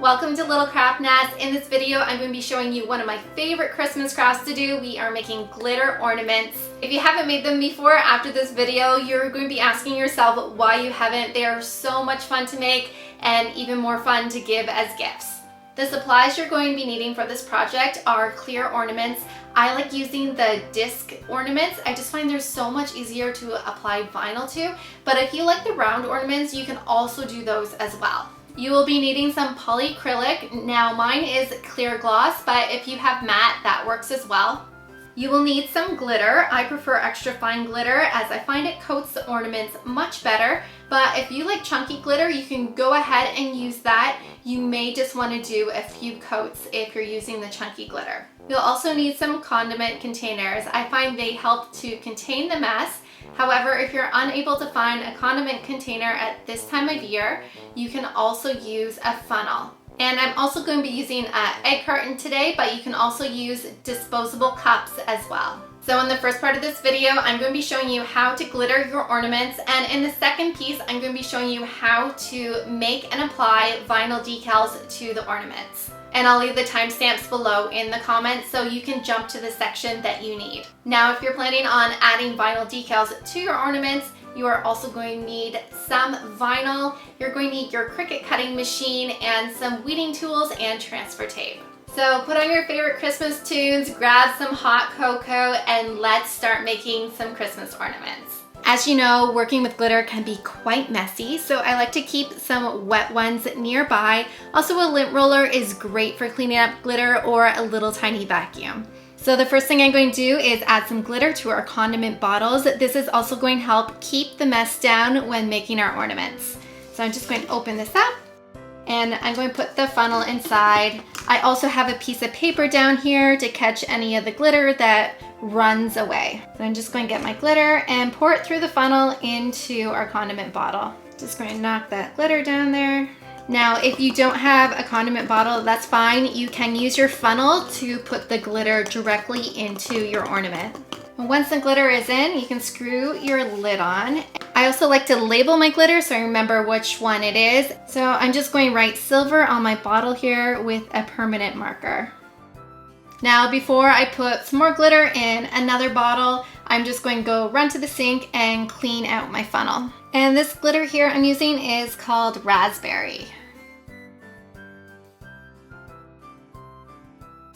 Welcome to Little Craft Nest. In this video, I'm going to be showing you one of my favorite Christmas crafts to do. We are making glitter ornaments. If you haven't made them before, after this video, you're going to be asking yourself why you haven't. They are so much fun to make and even more fun to give as gifts. The supplies you're going to be needing for this project are clear ornaments. I like using the disc ornaments. I just find they're so much easier to apply vinyl to, but if you like the round ornaments, you can also do those as well. You will be needing some polycrylic. Now mine is clear gloss, but if you have matte, that works as well. You will need some glitter. I prefer extra fine glitter as I find it coats the ornaments much better, but if you like chunky glitter, you can go ahead and use that. You may just want to do a few coats if you're using the chunky glitter. You'll also need some condiment containers. I find they help to contain the mess. However, if you're unable to find a condiment container at this time of year, you can also use a funnel. And I'm also going to be using an egg carton today, but you can also use disposable cups as well. So in the first part of this video, I'm going to be showing you how to glitter your ornaments, and in the second piece, I'm going to be showing you how to make and apply vinyl decals to the ornaments. And I'll leave the timestamps below in the comments so you can jump to the section that you need. Now, if you're planning on adding vinyl decals to your ornaments, you are also going to need some vinyl. You're going to need your Cricut cutting machine and some weeding tools and transfer tape. So put on your favorite Christmas tunes, grab some hot cocoa, and let's start making some Christmas ornaments. As you know, working with glitter can be quite messy, so I like to keep some wet ones nearby. Also, a lint roller is great for cleaning up glitter, or a little tiny vacuum. So the first thing I'm going to do is add some glitter to our condiment bottles. This is also going to help keep the mess down when making our ornaments. So I'm just going to open this up, and I'm going to put the funnel inside. I also have a piece of paper down here to catch any of the glitter that runs away. So I'm just going to get my glitter and pour it through the funnel into our condiment bottle. Just going to knock that glitter down there. Now, if you don't have a condiment bottle, that's fine. You can use your funnel to put the glitter directly into your ornament. And once the glitter is in, you can screw your lid on. I also like to label my glitter so I remember which one it is. So I'm just going to write silver on my bottle here with a permanent marker. Now, before I put some more glitter in another bottle, I'm just going to go run to the sink and clean out my funnel. And this glitter here I'm using is called Raspberry.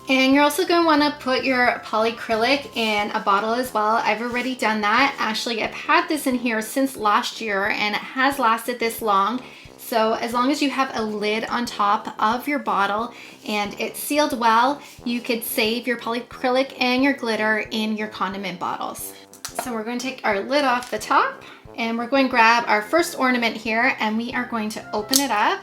And you're also going to want to put your polycrylic in a bottle as well. I've already done that. Actually, I've had this in here since last year and it has lasted this long. So as long as you have a lid on top of your bottle and it's sealed well, you could save your polycrylic and your glitter in your condiment bottles. So we're going to take our lid off the top, and we're going to grab our first ornament here, and we are going to open it up.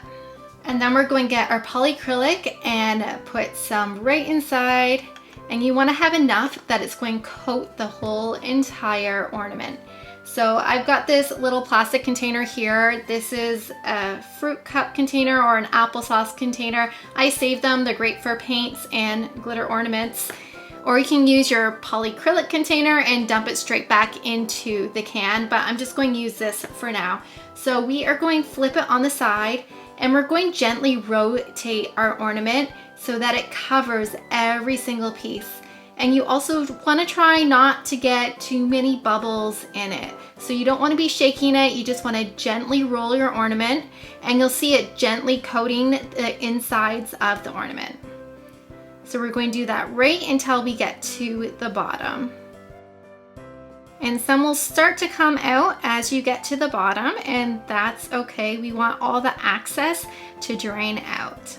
And then we're going to get our polycrylic and put some right inside. And you want to have enough that it's going to coat the whole entire ornament. So I've got this little plastic container here. This is a fruit cup container or an applesauce container. I save them. They're great for paints and glitter ornaments. Or you can use your polycrylic container and dump it straight back into the can, but I'm just going to use this for now. So we are going to flip it on the side, and we're going to gently rotate our ornament so that it covers every single piece. And you also want to try not to get too many bubbles in it. So you don't want to be shaking it, you just want to gently roll your ornament, and you'll see it gently coating the insides of the ornament. So we're going to do that right until we get to the bottom. And some will start to come out as you get to the bottom, and that's okay. We want all the excess to drain out.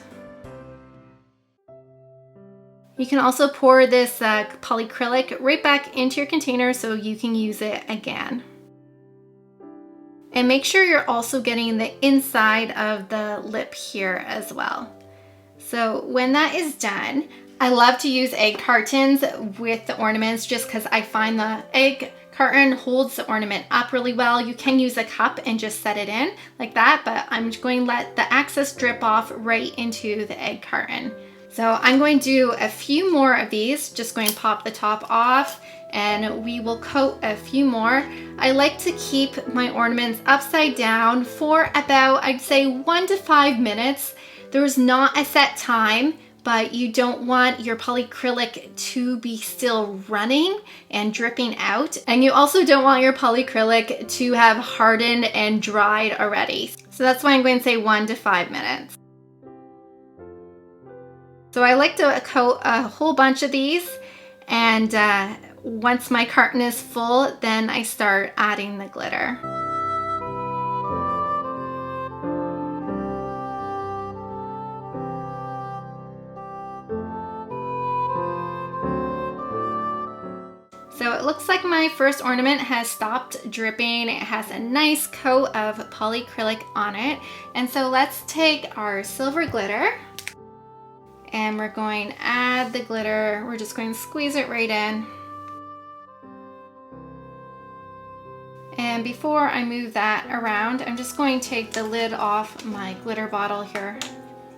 You can also pour this polycrylic right back into your container so you can use it again. And make sure you're also getting the inside of the lip here as well. So when that is done, I love to use egg cartons with the ornaments just because I find the egg carton holds the ornament up really well. You can use a cup and just set it in like that, but I'm going to let the excess drip off right into the egg carton. So I'm going to do a few more of these, just going to pop the top off, and we will coat a few more. I like to keep my ornaments upside down for about, I'd say 1 to 5 minutes. There's not a set time, but you don't want your polycrylic to be still running and dripping out. And you also don't want your polycrylic to have hardened and dried already. So that's why I'm going to say 1 to 5 minutes. So I like to coat a whole bunch of these, and once my carton is full, then I start adding the glitter. So it looks like my first ornament has stopped dripping. It has a nice coat of polycrylic on it. And so let's take our silver glitter and we're going to add the glitter. We're just going to squeeze it right in. And before I move that around, I'm just going to take the lid off my glitter bottle here.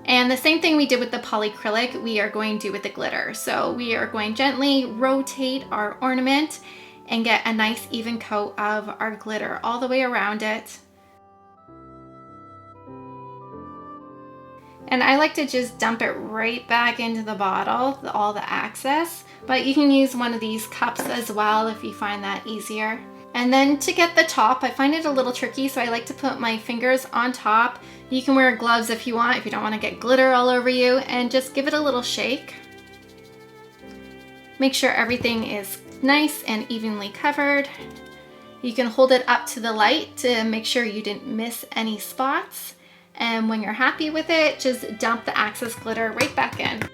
And the same thing we did with the polycrylic, we are going to do with the glitter. So we are going to gently rotate our ornament and get a nice even coat of our glitter all the way around it. And I like to just dump it right back into the bottle, all the excess, but you can use one of these cups as well if you find that easier. And then to get the top, I find it a little tricky, so I like to put my fingers on top. You can wear gloves if you want, if you don't want to get glitter all over you, and just give it a little shake. Make sure everything is nice and evenly covered. You can hold it up to the light to make sure you didn't miss any spots. And when you're happy with it, just dump the excess glitter right back in.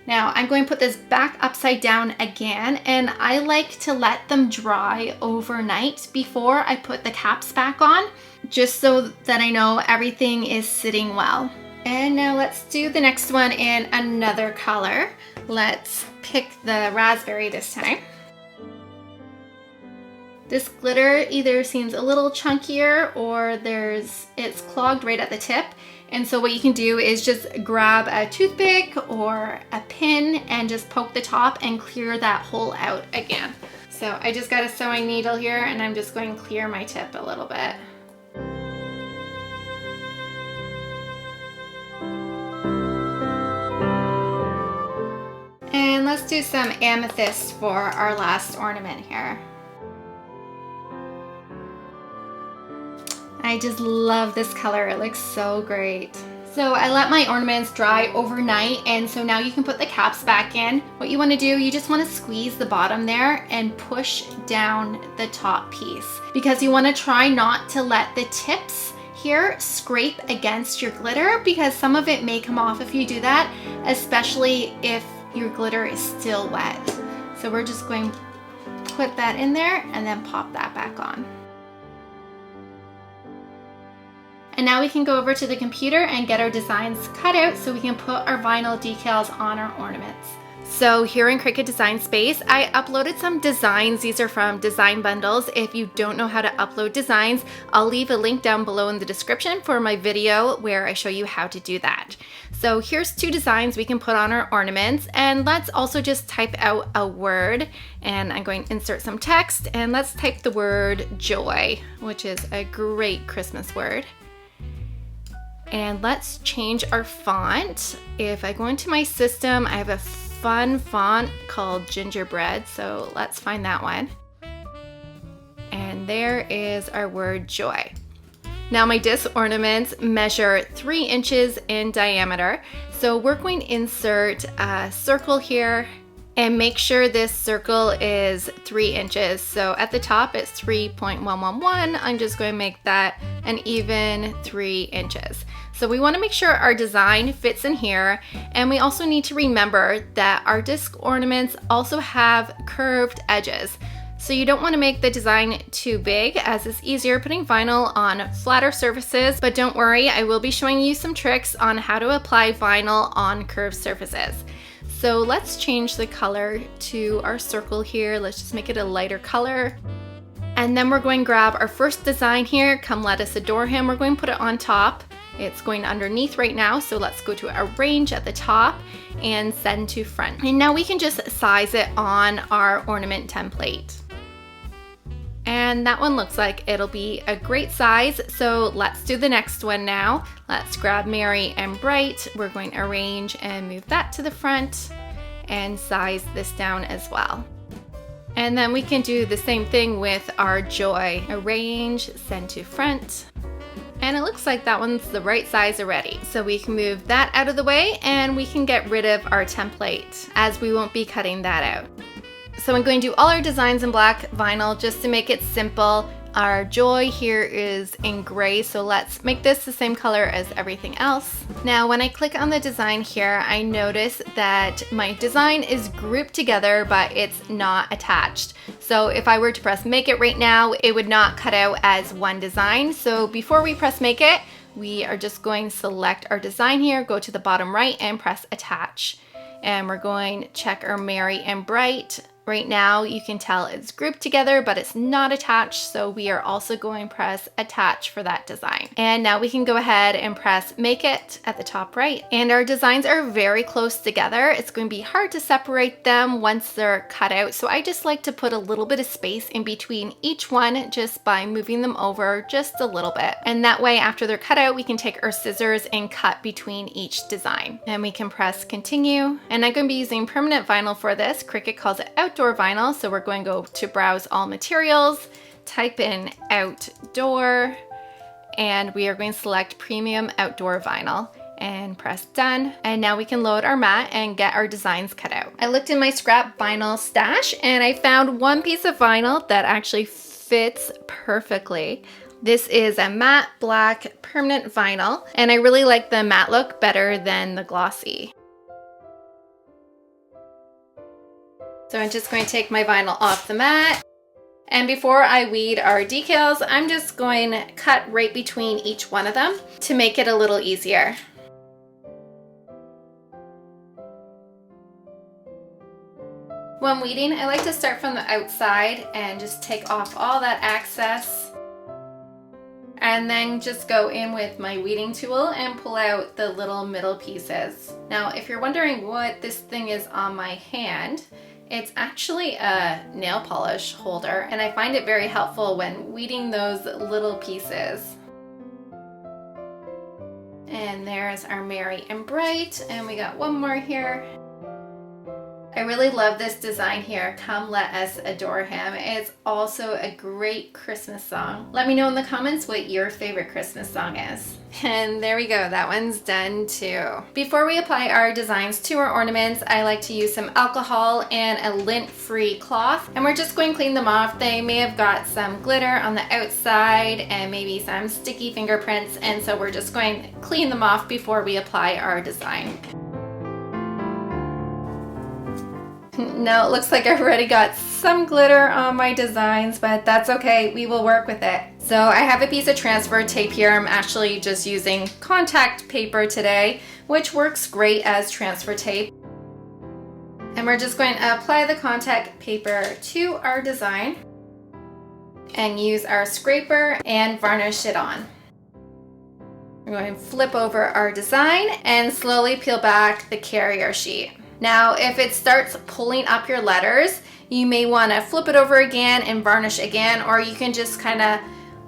Now I'm going to put this back upside down again, and I like to let them dry overnight before I put the caps back on, just so that I know everything is sitting well. And now let's do the next one in another color. Let's pick the raspberry this time. This glitter either seems a little chunkier or it's clogged right at the tip. And so what you can do is just grab a toothpick or a pin and just poke the top and clear that hole out again. So I just got a sewing needle here and I'm just going to clear my tip a little bit. And let's do some amethyst for our last ornament here. I just love this color, it looks so great. So I let my ornaments dry overnight, and so now you can put the caps back in. What you want to do, you just want to squeeze the bottom there and push down the top piece, because you want to try not to let the tips here scrape against your glitter, because some of it may come off if you do that, especially if your glitter is still wet. So we're just going to put that in there and then pop that back on. And now we can go over to the computer and get our designs cut out so we can put our vinyl decals on our ornaments. So here in Cricut Design Space, I uploaded some designs. These are from design bundles. If you don't know how to upload designs, I'll leave a link down below in the description for my video where I show you how to do that. So here's 2 designs we can put on our ornaments, and let's also just type out a word, and I'm going to insert some text, and let's type the word joy, which is a great Christmas word. And let's change our font. If I go into my system, I have a fun font called Gingerbread, so let's find that one. And there is our word joy. Now my disc ornaments measure 3 inches in diameter, so we're going to insert a circle here and make sure this circle is 3 inches. So at the top it's 3.111. I'm just going to make that an even 3 inches. So we want to make sure our design fits in here, and we also need to remember that our disc ornaments also have curved edges. So you don't want to make the design too big, as it's easier putting vinyl on flatter surfaces, but don't worry, I will be showing you some tricks on how to apply vinyl on curved surfaces. So let's change the color to our circle here. Let's just make it a lighter color. And then we're going to grab our first design here, Come Let Us Adore Him. We're going to put it on top. It's going underneath right now, so let's go to Arrange at the top and Send to Front. And now we can just size it on our ornament template. And that one looks like it'll be a great size. So let's do the next one now. Let's grab Merry and Bright. We're going to arrange and move that to the front and size this down as well. And then we can do the same thing with our Joy. Arrange, send to front. And it looks like that one's the right size already. So we can move that out of the way and we can get rid of our template as we won't be cutting that out. So I'm going to do all our designs in black vinyl just to make it simple. Our Joy here is in gray, so let's make this the same color as everything else. Now when I click on the design here, I notice that my design is grouped together, but it's not attached. So if I were to press make it right now, it would not cut out as one design. So before we press make it, we are just going to select our design here, go to the bottom right and press attach. And we're going to check our Merry and Bright. Right now you can tell it's grouped together, but it's not attached, so we are also going to press attach for that design. And now we can go ahead and press make it at the top right. And our designs are very close together. It's going to be hard to separate them once they're cut out, so I just like to put a little bit of space in between each one just by moving them over just a little bit. And that way after they're cut out, we can take our scissors and cut between each design. And we can press continue. And I'm going to be using permanent vinyl for this. Cricut calls it outdoor vinyl, so we're going to go to browse all materials, type in outdoor, and we are going to select premium outdoor vinyl and press done. And now we can load our mat and get our designs cut out. I looked in my scrap vinyl stash and I found one piece of vinyl that actually fits perfectly. This is a matte black permanent vinyl, and I really like the matte look better than the glossy. So I'm just going to take my vinyl off the mat. And before I weed our decals, I'm just going to cut right between each one of them to make it a little easier. When weeding, I like to start from the outside and just take off all that excess. And then just go in with my weeding tool and pull out the little middle pieces. Now, if you're wondering what this thing is on my hand, it's actually a nail polish holder, and I find it very helpful when weeding those little pieces. And there's our Merry and Bright, and we got one more here. I really love this design here, Come Let Us Adore Him. It's also a great Christmas song. Let me know in the comments what your favorite Christmas song is. And there we go, that one's done too. Before we apply our designs to our ornaments, I like to use some alcohol and a lint-free cloth. And we're just going to clean them off. They may have got some glitter on the outside and maybe some sticky fingerprints, and so we're just going to clean them off before we apply our design. Now it looks like I've already got some glitter on my designs, but that's okay, we will work with it. So I have a piece of transfer tape here. I'm actually just using contact paper today, which works great as transfer tape. And we're just going to apply the contact paper to our design and use our scraper and varnish it on. We're going to flip over our design and slowly peel back the carrier sheet. Now, if it starts pulling up your letters, you may want to flip it over again and varnish again, or you can just kind of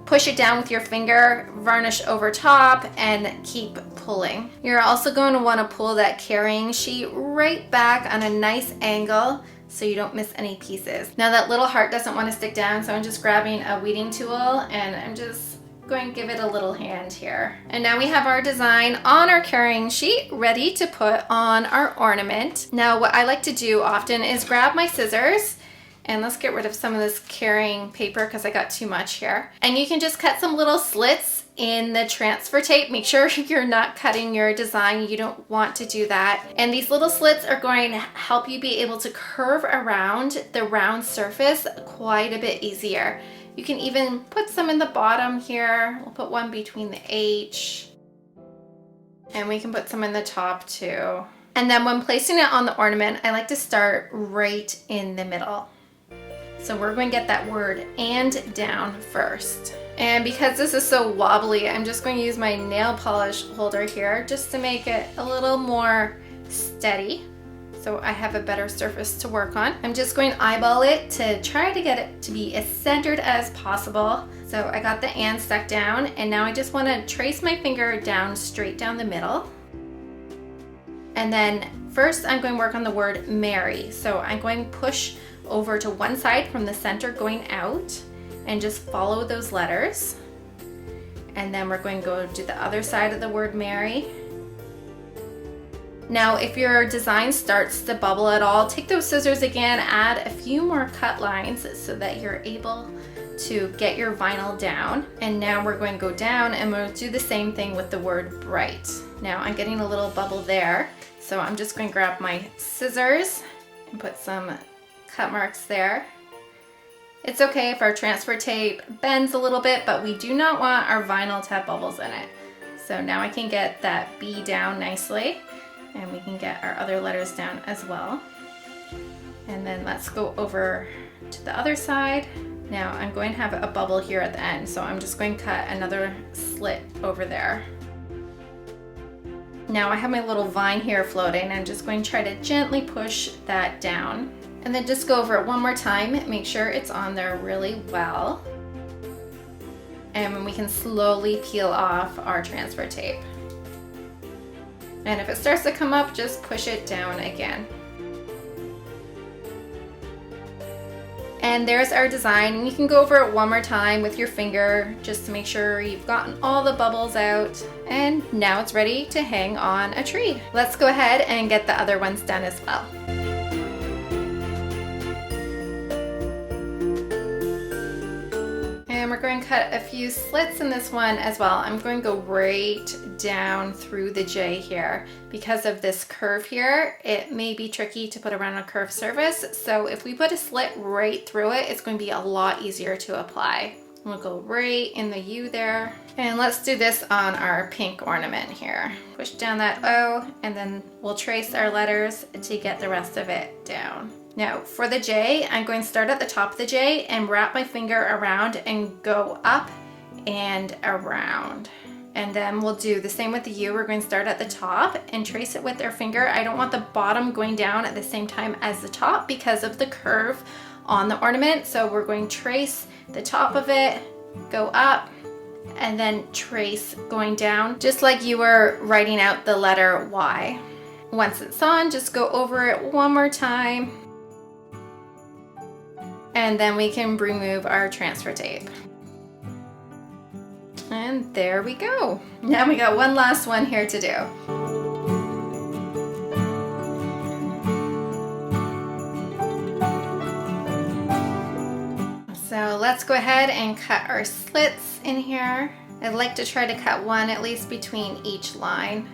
push it down with your finger, varnish over top, and keep pulling. You're also going to want to pull that carrying sheet right back on a nice angle so you don't miss any pieces. Now that little heart doesn't want to stick down, so I'm just grabbing a weeding tool and I'm just going to give it a little hand here. And now we have our design on our carrying sheet ready to put on our ornament. Now what I like to do often is grab my scissors, and let's get rid of some of this carrying paper because I got too much here. And you can just cut some little slits in the transfer tape. Make sure you're not cutting your design. You don't want to do that. And these little slits are going to help you be able to curve around the round surface quite a bit easier. You can even put some in the bottom here. We'll put one between the H. And we can put some in the top too. And then when placing it on the ornament, I like to start right in the middle. So we're going to get that word "and" down first. And because this is so wobbly, I'm just going to use my nail polish holder here just to make it a little more steady. So so I have a better surface to work on. I'm just going to eyeball it to try to get it to be as centered as possible. So I got the "and" stuck down, and now I just want to trace my finger down straight down the middle. And then first I'm going to work on the word Mary. So I'm going to push over to one side from the center going out and just follow those letters. And then we're going to go to the other side of the word Mary. Now, if your design starts to bubble at all, take those scissors again, add a few more cut lines so that you're able to get your vinyl down. And now we're going to go down and we'll do the same thing with the word bright. Now I'm getting a little bubble there, so I'm just going to grab my scissors and put some cut marks there. It's okay if our transfer tape bends a little bit, but we do not want our vinyl to have bubbles in it. So now I can get that B down nicely, and we can get our other letters down as well. And then let's go over to the other side. Now I'm going to have a bubble here at the end, so I'm just going to cut another slit over there. Now I have my little vine here floating. I'm just going to try to gently push that down. And then just go over it one more time, make sure it's on there really well. And we can slowly peel off our transfer tape. And if it starts to come up, just push it down again. And there's our design. And you can go over it one more time with your finger just to make sure you've gotten all the bubbles out. And now it's ready to hang on a tree. Let's go ahead and get the other ones done as well. And we're going to cut a few slits in this one as well. I'm going to go right down through the J here. Because of this curve here, it may be tricky to put around a curved surface. So if we put a slit right through it, it's going to be a lot easier to apply. We'll go right in the U there. And let's do this on our pink ornament here. Push down that O, and then we'll trace our letters to get the rest of it down. Now for the J, I'm going to start at the top of the J and wrap my finger around and go up and around. And then we'll do the same with the U. We're going to start at the top and trace it with our finger. I don't want the bottom going down at the same time as the top because of the curve on the ornament. So we're going to trace the top of it, go up, and then trace going down, just like you were writing out the letter Y. Once it's on, just go over it one more time. And then we can remove our transfer tape. And there we go. Now we got one last one here to do. So let's go ahead and cut our slits in here. I'd like to try to cut one at least between each line.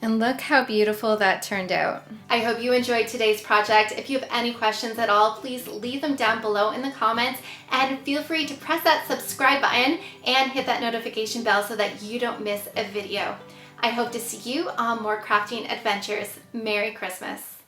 And look how beautiful that turned out. I hope you enjoyed today's project. If you have any questions at all, please leave them down below in the comments, and feel free to press that subscribe button and hit that notification bell so that you don't miss a video. I hope to see you on more crafting adventures. Merry Christmas.